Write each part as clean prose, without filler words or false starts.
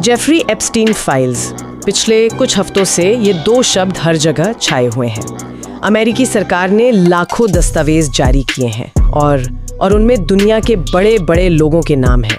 Jeffrey Epstein files. पिछले कुछ हफ्तों से ये दो शब्द हर जगह छाए हुए हैं। अमेरिकी सरकार ने लाखों दस्तावेज जारी किए हैं और उनमें दुनिया के बड़े बड़े लोगों के नाम हैं।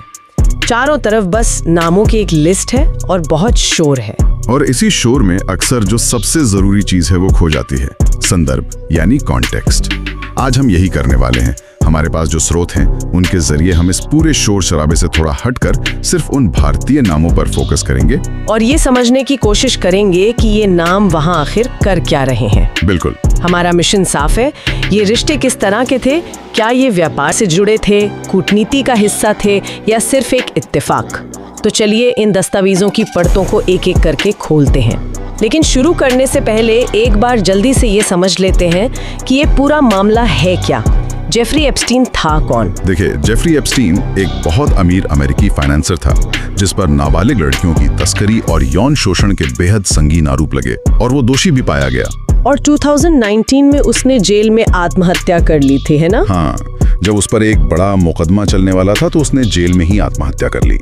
चारों तरफ बस नामों की एक लिस्ट है और बहुत शोर है। और इसी शोर में अक्सर जो सबसे जरूरी चीज है वो खो जाती है, संदर्भ यानी कॉन्टेक्स्ट। आज हम यही करने वाले हैं। हमारे पास जो स्रोत हैं उनके जरिए हम इस पूरे शोर शराबे से थोड़ा हटकर सिर्फ उन भारतीय नामों पर फोकस करेंगे और ये समझने की कोशिश करेंगे कि ये नाम वहाँ आखिर कर क्या रहे हैं। बिल्कुल। हमारा मिशन साफ है। ये रिश्ते किस तरह के थे? क्या ये व्यापार से जुड़े थे, कूटनीति का हिस्सा थे या सिर्फ एक इत्तेफाक? तो चलिए इन दस्तावेजों की परतों को एक एक करके खोलते हैं। लेकिन शुरू करने से पहले एक बार जल्दी से ये समझ लेते हैं कि ये पूरा मामला है क्या। जेफरी एप्स्टीन था कौन? देखिए, जेफरी एप्स्टीन एक बहुत अमीर अमेरिकी फाइनेंसर था जिस पर नाबालिग लड़कियों की तस्करी और यौन शोषण के बेहद संगीन आरोप लगे और वो दोषी भी पाया गया। और 2019 में उसने जेल में आत्महत्या कर ली थी, है ना? हाँ, जब उस पर एक बड़ा मुकदमा चलने वाला था तो उसने जेल में ही आत्महत्या कर ली।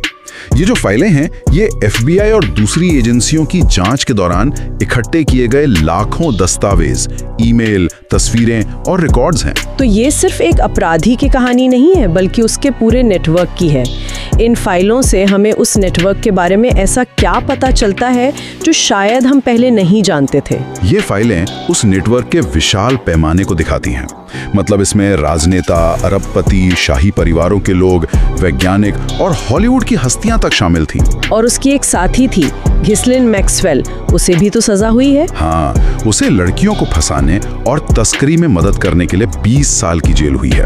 ये जो फाइलें हैं ये FBI और दूसरी एजेंसियों की जांच के दौरान इकट्ठे किए गए लाखों दस्तावेज, ईमेल, तस्वीरें और रिकॉर्ड्स हैं। तो ये सिर्फ एक अपराधी की कहानी नहीं है बल्कि उसके पूरे नेटवर्क की है। इन फाइलों से हमें उस नेटवर्क के बारे में ऐसा क्या पता चलता है जो शायद हम पहले नहीं जानते थे। ये फाइलें उस नेटवर्क के विशाल पैमाने को दिखाती हैं। मतलब इसमें राजनेता, अरबपति, शाही परिवारों के लोग, वैज्ञानिक और हॉलीवुड की हस्तियां तक शामिल थीं। और उसकी एक साथी थी घिस्लिन मैक्सवेल, उसे भी तो सजा हुई है। हाँ, उसे लड़कियों को फंसाने और तस्करी में मदद करने के लिए 20 साल की जेल हुई है।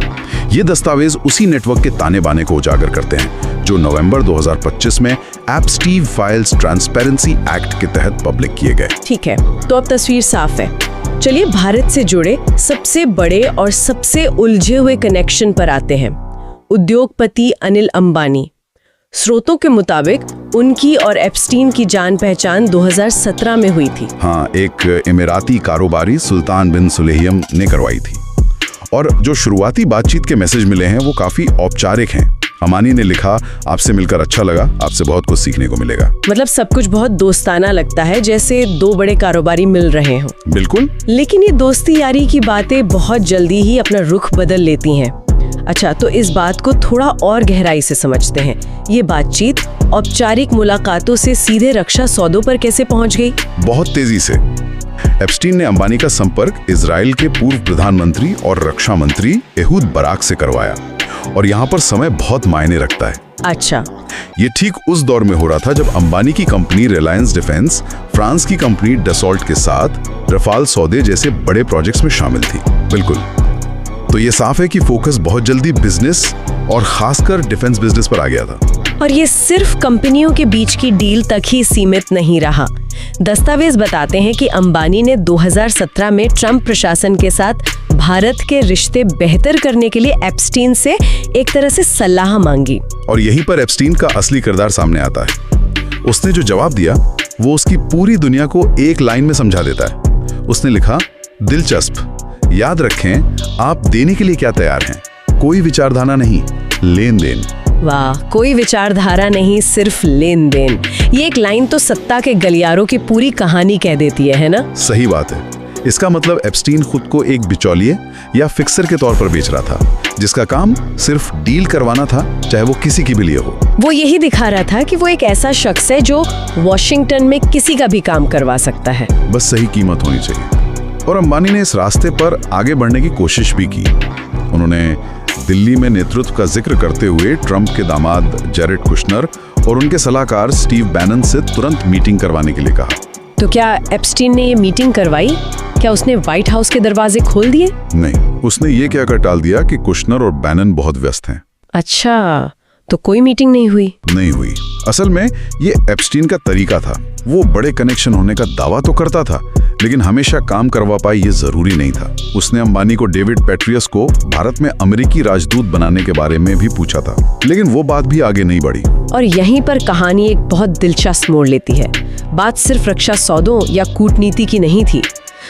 ये दस्तावेज उसी नेटवर्क के ताने बाने को उजागर करते हैं जो नवंबर 2025 में एप्स्टीन फाइल्स ट्रांसपेरेंसी एक्ट के तहत पब्लिक किए गए। ठीक है, तो अब तस्वीर साफ है। चलिए भारत से जुड़े सबसे बड़े और सबसे उलझे हुए कनेक्शन पर आते हैं। उद्योगपति अनिल अंबानी। स्रोतों के मुताबिक उनकी और एप्स्टीन की जान पहचान 2017 में हुई थी। हाँ, एक इमिराती कारोबारी सुल्तान बिन सुलेहियम ने करवाई थी। और जो शुरुआती बातचीत के मैसेज मिले हैं वो काफी औपचारिक हैं। अंबानी ने लिखा, आपसे मिलकर अच्छा लगा, आपसे बहुत कुछ सीखने को मिलेगा। मतलब सब कुछ बहुत दोस्ताना लगता है, जैसे दो बड़े कारोबारी मिल रहे हों। बिल्कुल। लेकिन ये दोस्ती यारी की बातें बहुत जल्दी ही अपना रुख बदल लेती हैं। अच्छा, तो इस बात को थोड़ा और गहराई से समझते हैं। ये बातचीत औपचारिक मुलाकातों से सीधे रक्षा सौदों पर कैसे पहुंच गई? बहुत तेजी से। एप्स्टीन ने अंबानी का संपर्क इजराइल के पूर्व प्रधानमंत्री और रक्षा मंत्री एहूद बराक से करवाया और यहाँ पर समय बहुत मायने रखता है। अच्छा। ये ठीक उस दौर में हो रहा था जब अंबानी की कंपनी रिलायंस डिफेंस फ्रांस की कंपनी डसॉल्ट के साथ रफाल सौदे जैसे बड़े प्रोजेक्ट्स में शामिल थी। बिल्कुल। तो ये साफ है कि फोकस बहुत जल्दी बिजनेस और खासकर डिफेंस बिजनेस पर आ गया था। और ये सिर्फ कंपनियों के बीच की डील तक ही सीमित नहीं रहा। दस्तावेज बताते हैं कि अंबानी ने 2017 में ट्रंप प्रशासन के साथ भारत के रिश्ते बेहतर करने के लिए एप्स्टीन से एक तरह से सलाह मांगी। और यहीं पर एप्स्टीन का असली किरदार सामने आता है। उसने जो जवाब दिया वो उसकी पूरी दुनिया को एक लाइन में समझा देता है। उसने लिखा, दिलचस्प, याद रखें आप देने के लिए क्या तैयार हैं, कोई विचारधारा नहीं, लेन देन। वाह, कोई विचारधारा नहीं, सिर्फ लेन देन। ये एक लाइन तो सत्ता के गलियारों की पूरी कहानी कह देती है ना? सही बात है। इसका मतलब एप्स्टीन खुद को एक बिचौलिए या फिक्सर के तौर पर बेच रहा था जिसका काम सिर्फ डील करवाना था, चाहे वो किसी की भी लिए हो। वो यही दिखा रहा था कि वो एक ऐसा शख्स है जो वॉशिंगटन में किसी का भी काम करवा सकता है, बस सही कीमत होनी चाहिए। और अंबानी ने इस रास्ते पर आगे बढ़ने की कोशिश भी की। उन्होंने दिल्ली में नेतृत्व का जिक्र करते हुए ट्रंप के दामाद जेरेड कुशनर और उनके सलाहकार स्टीव बैनन से तुरंत मीटिंग करवाने के लिए कहा। तो क्या एप्स्टीन ने ये मीटिंग करवाई? क्या उसने व्हाइट हाउस के दरवाजे खोल दिए? नहीं, उसने ये कहकर टाल दिया कि कुशनर और बैनन बहुत व्यस्त हैं। अच्छा, तो कोई मीटिंग नहीं हुई? नहीं हुई। असल में ये एप्स्टीन का तरीका था। वो बड़े कनेक्शन होने का दावा तो करता था लेकिन हमेशा काम करवा पाए ये जरूरी नहीं था। उसने अंबानी को डेविड पेट्रियस को भारत में अमेरिकी राजदूत बनाने के बारे में भी पूछा था लेकिन वो बात भी आगे नहीं बढ़ी। और यहीं पर कहानी एक बहुत दिलचस्प मोड़ लेती है। बात सिर्फ रक्षा सौदों या कूटनीति की नहीं थी।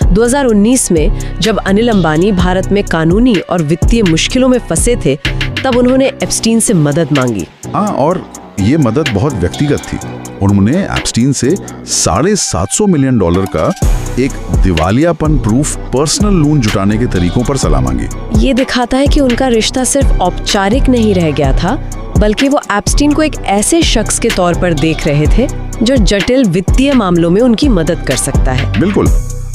2019 में जब अनिल अंबानी भारत में कानूनी और वित्तीय मुश्किलों में फंसे थे तब उन्होंने एप्स्टीन से मदद मांगी। हाँ, और ये मदद बहुत व्यक्तिगत थी। उन्होंने एप्स्टीन से $750 मिलियन का एक दिवालियापन प्रूफ पर्सनल लोन जुटाने के तरीकों पर सलाह मांगी। ये दिखाता है कि उनका रिश्ता सिर्फ औपचारिक नहीं रह गया था, बल्कि वो एप्स्टीन को एक ऐसे शख्स के तौर पर देख रहे थे जो जटिल वित्तीय मामलों में उनकी मदद कर सकता है। बिल्कुल।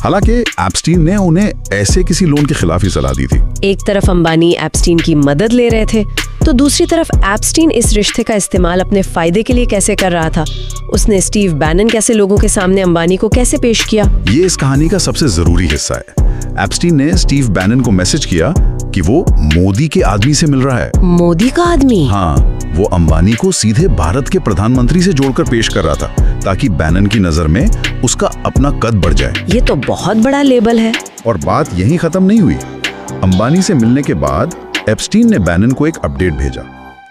हालांकि एप्स्टीन ने उन्हें ऐसे किसी लोन के खिलाफ ही सलाह दी थी। एक तरफ अंबानी एप्स्टीन की मदद ले रहे थे, तो दूसरी तरफ एप्स्टीन इस रिश्ते का इस्तेमाल अपने फायदे के लिए कैसे कर रहा था। उसने स्टीव बैनन कैसे लोगों के सामने अंबानी को कैसे पेश किया, ये इस कहानी का सबसे जरूरी हिस्सा है। एप्स्टीन ने स्टीव बैनन को मैसेज किया कि वो मोदी के आदमी से मिल रहा है। मोदी का आदमी? हाँ, वो अंबानी को सीधे भारत के प्रधानमंत्री से जोड़कर पेश कर रहा था, ताकि बैनन की नजर में उसका अपना कद बढ़ जाए। ये तो बहुत बड़ा लेबल है। और बात यहीं खत्म नहीं हुई। अंबानी से मिलने के बाद एप्स्टीन ने बैनन को एक अपडेट भेजा।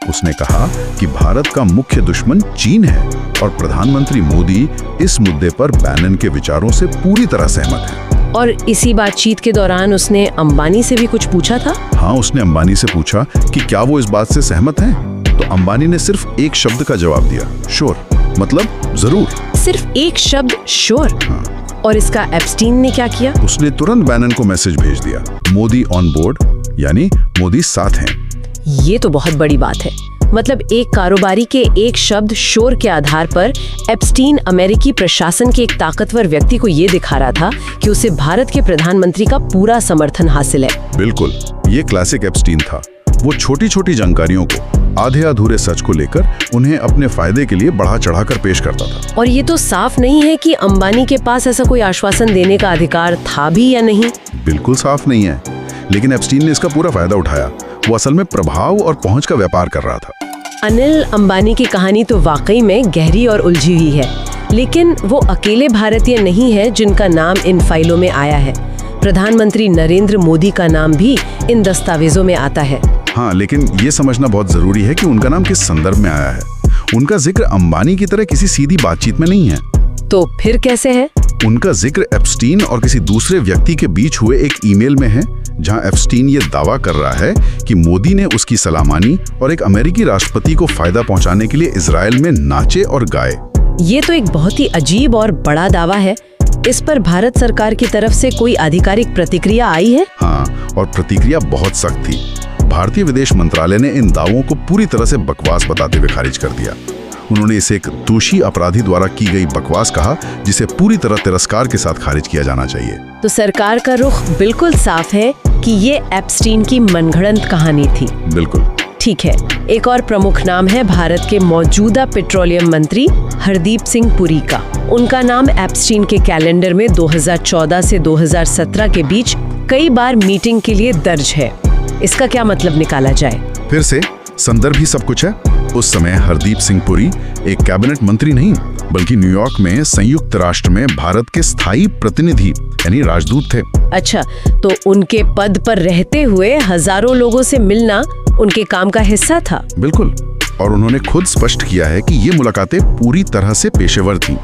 उसने कहा कि भारत का मुख्य दुश्मन चीन है और प्रधानमंत्री मोदी इस मुद्दे पर बैनन के विचारों से पूरी तरह सहमत है। और इसी बातचीत के दौरान उसने अंबानी से भी कुछ पूछा था? हाँ, उसने अंबानी से पूछा कि क्या वो इस बात से सहमत हैं? तो अंबानी ने सिर्फ एक शब्द का जवाब दिया, श्योर, मतलब जरूर। सिर्फ एक शब्द, श्योर? हाँ। और इसका एप्स्टीन ने क्या किया? उसने तुरंत बैनन को मैसेज भेज दिया, मोदी ऑन बोर्ड, यानी मोदी साथ हैं। ये तो बहुत बड़ी बात है। मतलब एक कारोबारी के एक शब्द श्योर के आधार पर एप्स्टीन अमेरिकी प्रशासन के एक ताकतवर व्यक्ति को ये दिखा रहा था कि उसे भारत के प्रधानमंत्री का पूरा समर्थन हासिल है। बिल्कुल, ये क्लासिक एप्स्टीन था। वो छोटी छोटी जानकारियों को, आधे अधूरे सच को लेकर उन्हें अपने फायदे के लिए बढ़ा चढ़ाकर पेश करता था। और ये तो साफ नहीं है कि अंबानी के पास ऐसा कोई आश्वासन देने का अधिकार था भी या नहीं। बिल्कुल साफ नहीं है, लेकिन एप्स्टीन ने इसका पूरा फायदा उठाया। वो असल में प्रभाव और पहुंच का व्यापार कर रहा था। अनिल अंबानी की कहानी तो वाकई में गहरी और उलझी हुई है, लेकिन वो अकेले भारतीय नहीं है जिनका नाम इन फाइलों में आया है। प्रधानमंत्री नरेंद्र मोदी का नाम भी इन दस्तावेजों में आता है। हाँ, लेकिन ये समझना बहुत जरूरी है कि उनका नाम किस संदर्भ में आया है। उनका जिक्र अंबानी की तरह किसी सीधी बातचीत में नहीं है। तो फिर कैसे है? उनका जिक्र एप्स्टीन और किसी दूसरे व्यक्ति के बीच हुए एक ईमेल में है, जहां एप्स्टीन ये दावा कर रहा है कि मोदी ने उसकी सलाह मानी और एक अमेरिकी राष्ट्रपति को फायदा पहुंचाने के लिए इजराइल में नाचे और गाए। ये तो एक बहुत ही अजीब और बड़ा दावा है। इस पर भारत सरकार की तरफ से कोई आधिकारिक प्रतिक्रिया आई है? हाँ, और प्रतिक्रिया बहुत सख्त थी। भारतीय विदेश मंत्रालय ने इन दावों को पूरी तरह से बकवास बताते हुए खारिज कर दिया। उन्होंने इसे एक दोषी अपराधी द्वारा की गई बकवास कहा, जिसे पूरी तरह तिरस्कार के साथ खारिज किया जाना चाहिए। तो सरकार का रुख बिल्कुल साफ है कि ये एप्स्टीन की मनगढ़ंत कहानी थी। बिल्कुल ठीक है। एक और प्रमुख नाम है भारत के मौजूदा पेट्रोलियम मंत्री हरदीप सिंह पुरी का। उनका नाम एप्स्टीन के कैलेंडर में 2014 से 2017 के बीच कई बार मीटिंग के लिए दर्ज है। इसका क्या मतलब निकाला जाए? फिर से संदर्भ ही सब कुछ है। उस समय हरदीप सिंह पुरी एक कैबिनेट मंत्री नहीं, बल्कि न्यूयॉर्क में संयुक्त राष्ट्र में भारत के स्थायी प्रतिनिधि यानी राजदूत थे। अच्छा, तो उनके पद पर रहते हुए हजारों लोगों से मिलना उनके काम का हिस्सा था? बिल्कुल, और उन्होंने खुद स्पष्ट किया है कि ये मुलाकातें पूरी तरह से पेशेवर थीं।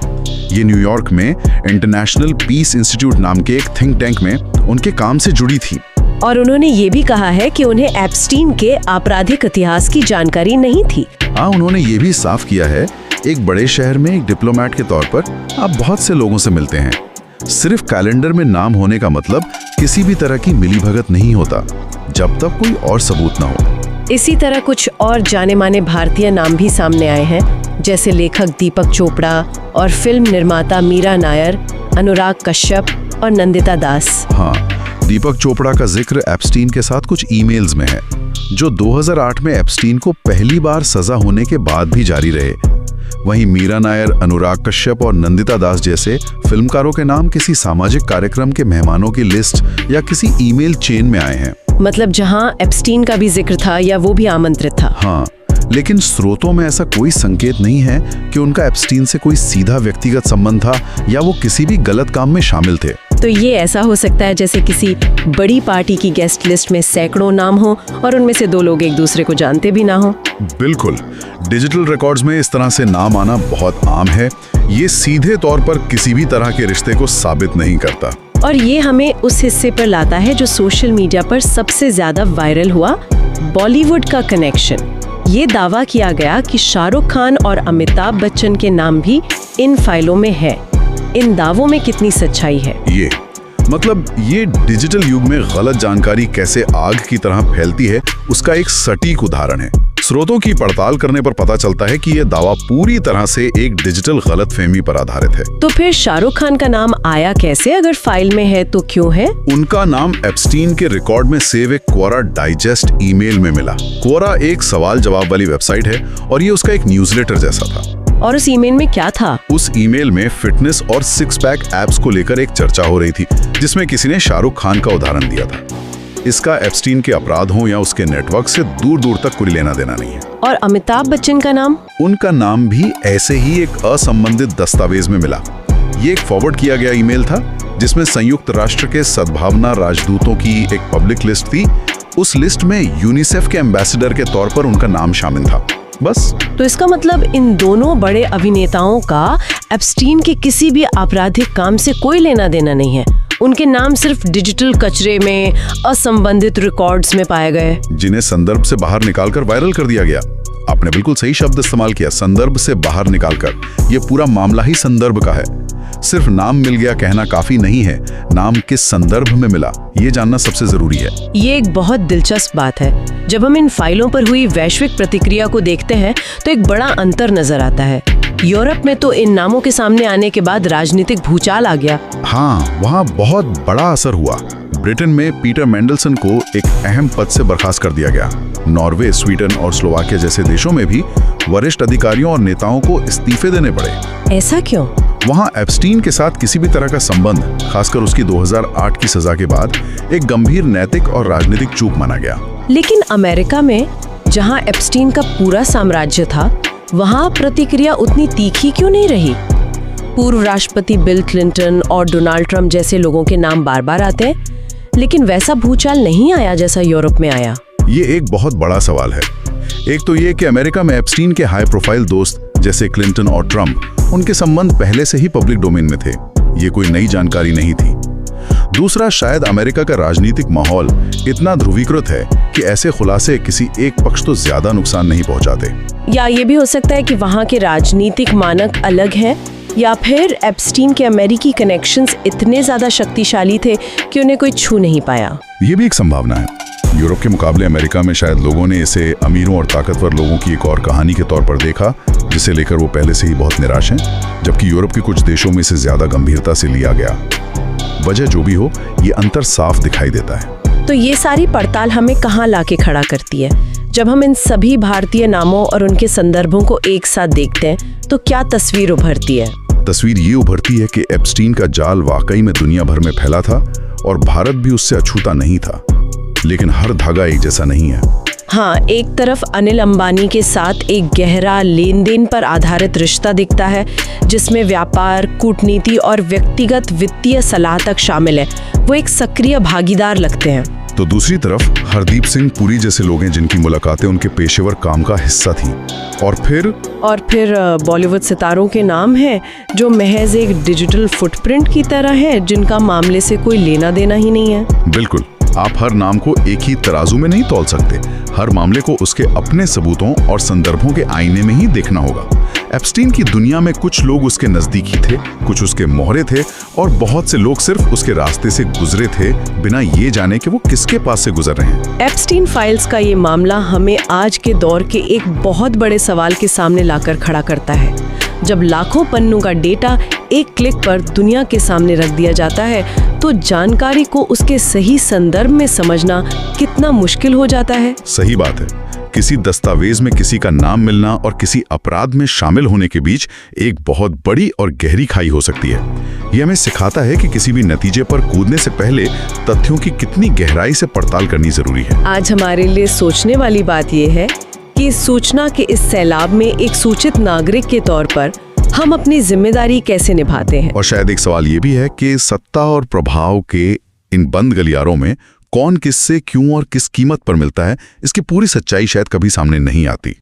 ये न्यूयॉर्क में इंटरनेशनल पीस इंस्टीट्यूट नाम के एक थिंक टैंक में उनके काम से जुड़ी थी। और उन्होंने ये भी कहा है कि उन्हें एप्स्टीन के आपराधिक इतिहास की जानकारी नहीं थी। हाँ, उन्होंने ये भी साफ किया है, एक बड़े शहर में एक डिप्लोमेट के तौर पर आप बहुत से लोगों से मिलते हैं। सिर्फ कैलेंडर में नाम होने का मतलब किसी भी तरह की मिलीभगत नहीं होता, जब तक कोई और सबूत न हो। इसी तरह कुछ और जाने माने भारतीय नाम भी सामने आए हैं, जैसे लेखक दीपक चोपड़ा और फिल्म निर्माता मीरा नायर, अनुराग कश्यप और नंदिता दास। हाँ, दीपक चोपड़ा का जिक्र एप्स्टीन के साथ कुछ ईमेल्स में है, जो 2008 में एप्स्टीन को पहली बार सजा होने के बाद भी जारी रहे। वहीं मीरा नायर, अनुराग कश्यप और नंदिता दास जैसे फिल्मकारों के नाम किसी सामाजिक कार्यक्रम के मेहमानों की लिस्ट या किसी ईमेल चेन में आए हैं। मतलब जहां एप्स्टीन का भी जिक्र था या वो भी आमंत्रित था। हाँ, लेकिन स्रोतों में ऐसा कोई संकेत नहीं है कि उनका एप्स्टीन से कोई सीधा व्यक्तिगत संबंध था या वो किसी भी गलत काम में शामिल थे। तो ये ऐसा हो सकता है जैसे किसी बड़ी पार्टी की गेस्ट लिस्ट में सैकड़ों नाम हो और उनमें से 2 लोग एक दूसरे को जानते भी ना हो। बिल्कुल, डिजिटल रिकॉर्ड्स में इस तरह से नाम आना बहुत आम है। ये सीधे तौर पर किसी भी तरह के रिश्ते को साबित नहीं करता। और ये हमें उस हिस्से पर लाता है जो सोशल मीडिया पर सबसे ज्यादा वायरल हुआ, बॉलीवुड का कनेक्शन। ये दावा किया गया कि शाहरुख खान और अमिताभ बच्चन के नाम भी इन फाइलों में है। इन दावों में कितनी सच्चाई है? ये डिजिटल युग में गलत जानकारी कैसे आग की तरह फैलती है, उसका एक सटीक उदाहरण है। स्रोतों की पड़ताल करने पर पता चलता है कि यह दावा पूरी तरह से एक डिजिटल गलतफहमी पर आधारित है। तो फिर शाहरुख खान का नाम आया कैसे? अगर फाइल में है तो क्यों है? उनका नाम एप्स्टीन के रिकॉर्ड में सेव एक क्वोरा डाइजेस्ट ईमेल में मिला। क्वोरा एक सवाल जवाब वाली वेबसाइट है और ये उसका एक न्यूज़लेटर जैसा था। और उस ईमेल में क्या था? उस ईमेल में फिटनेस और सिक्स पैक एप्स को लेकर एक चर्चा हो रही थी, जिसमें किसी ने शाहरुख खान का उदाहरण दिया था। इसका एप्स्टीन के अपराधों या उसके नेटवर्क से दूर दूर तक कोई लेना देना नहीं है। और अमिताभ बच्चन का नाम? उनका नाम भी ऐसे ही एक असंबंधित दस्तावेज में मिला। ये एक फॉरवर्ड किया गया ईमेल था, जिसमें संयुक्त राष्ट्र के सद्भावना राजदूतों की एक पब्लिक लिस्ट थी। उस लिस्ट में यूनिसेफ के एम्बेसडर के तौर पर उनका नाम शामिल था। बस। तो इसका मतलब इन दोनों बड़े अभिनेताओं का एप्स्टीन के किसी भी आपराधिक काम से कोई लेना देना नहीं है। उनके नाम सिर्फ डिजिटल कचरे में असंबंधित रिकॉर्ड्स में पाए गए, जिन्हें संदर्भ से बाहर निकालकर वायरल कर दिया गया। आपने बिल्कुल सही शब्द इस्तेमाल किया, संदर्भ से बाहर निकालकर। ये पूरा मामला ही संदर्भ का है। सिर्फ नाम मिल गया कहना काफी नहीं है, नाम किस संदर्भ में मिला ये जानना सबसे जरूरी है। ये एक बहुत दिलचस्प बात है। जब हम इन फाइलों पर हुई वैश्विक प्रतिक्रिया को देखते हैं तो एक बड़ा अंतर नजर आता है। यूरोप में तो इन नामों के सामने आने के बाद राजनीतिक भूचाल आ गया। हाँ, वहाँ बहुत बड़ा असर हुआ। ब्रिटेन में पीटर मेंडलसन को एक अहम पद से बर्खास्त कर दिया गया। नॉर्वे, स्वीडन और स्लोवाकिया जैसे देशों में भी वरिष्ठ अधिकारियों और नेताओं को इस्तीफे देने पड़े। ऐसा क्यों? वहाँ एप्स्टीन के साथ किसी भी तरह का संबंध, खासकर उसकी 2008 की सजा के बाद, एक गंभीर नैतिक और राजनीतिक चूक माना गया। लेकिन अमेरिका में, जहाँ एप्स्टीन का पूरा साम्राज्य था, वहाँ प्रतिक्रिया उतनी तीखी क्यों नहीं रही? पूर्व राष्ट्रपति बिल क्लिंटन और डोनाल्ड ट्रंप जैसे लोगों के नाम बार बार आते हैं, लेकिन वैसा भूचाल नहीं आया जैसा यूरोप में आया। ये एक बहुत बड़ा सवाल है। एक तो ये कि अमेरिका में एप्स्टीन के हाई प्रोफाइल दोस्त जैसे क्लिंटन और ट्रंप, उनके संबंध पहले से ही पब्लिक डोमेन में थे। ये कोई नई जानकारी नहीं थी। दूसरा, शायद अमेरिका का राजनीतिक माहौल इतना ध्रुवीकृत है कि ऐसे खुलासे किसी एक पक्ष तो ज्यादा नुकसान नहीं पहुंचाते। या ये भी हो सकता है कि वहाँ के राजनीतिक मानक अलग हैं, या फिर एप्स्टीन के अमेरिकी कनेक्शंस इतने ज्यादा शक्तिशाली थे कि उन्हें कोई छू नहीं पाया। ये भी एक संभावना है। यूरोप के मुकाबले अमेरिका में शायद लोगों ने इसे अमीरों और ताकतवर लोगों की एक और कहानी के तौर पर देखा, जिसे लेकर वो पहले से ही बहुत निराश हैं, जबकि यूरोप के कुछ देशों में इसे ज्यादा गंभीरता से लिया गया। वजह जो भी हो, ये अंतर साफ दिखाई देता है। तो ये सारी पड़ताल हमें कहाँ लाके खड़ा करती है? जब हम इन सभी भारतीय नामों और उनके संदर्भों को एक साथ देखते हैं तो क्या तस्वीर उभरती है? तस्वीर ये उभरती है कि एप्स्टीन का जाल वाकई में दुनिया भर में फैला था और भारत भी उससे अछूता नहीं था। लेकिन हर धागा एक जैसा नहीं है। हाँ, एक तरफ अनिल अंबानी के साथ एक गहरा लेन देन पर आधारित रिश्ता दिखता है, जिसमें व्यापार, कूटनीति और व्यक्तिगत वित्तीय सलाह तक शामिल है। वो एक सक्रिय भागीदार लगते हैं। तो दूसरी तरफ हरदीप सिंह पुरी जैसे लोग हैं जिनकी मुलाकातें उनके पेशेवर काम का हिस्सा थी। और फिर बॉलीवुड सितारों के नाम हैं जो महज एक डिजिटल फुटप्रिंट की तरह है, जिनका मामले से कोई लेना देना ही नहीं है। बिल्कुल, आप हर नाम को एक ही तराजू में नहीं तौल सकते। हर मामले को उसके अपने सबूतों और संदर्भों के आईने में ही देखना होगा। एप्स्टीन की दुनिया में कुछ लोग उसके नजदीकी थे, कुछ उसके मोहरे थे और बहुत से लोग सिर्फ उसके रास्ते से गुजरे थे, बिना ये जाने कि वो किसके पास से गुजर रहे हैं। एप्स्टीन फाइल्स का ये मामला हमें आज के दौर के एक बहुत बड़े सवाल के सामने लाकर खड़ा करता है। जब लाखों पन्नों का डेटा एक क्लिक पर दुनिया के सामने रख दिया जाता है, तो जानकारी को उसके सही संदर्भ में समझना कितना मुश्किल हो जाता है। सही बात है। किसी दस्तावेज में किसी का नाम मिलना और किसी अपराध में शामिल होने के बीच एक बहुत बड़ी और गहरी खाई हो सकती है। यह हमें सिखाता है कि किसी भी नतीजे पर कूदने से पहले तथ्यों की कितनी गहराई से पड़ताल करनी जरूरी है। आज हमारे लिए सोचने वाली बात यह है कि सूचना के इस सैलाब में एक सूचित नागरिक के तौर पर हम अपनी जिम्मेदारी कैसे निभाते हैं। और शायद एक सवाल ये भी है कि सत्ता और प्रभाव के इन बंद गलियारों में कौन किससे क्यों और किस कीमत पर मिलता है, इसकी पूरी सच्चाई शायद कभी सामने नहीं आती।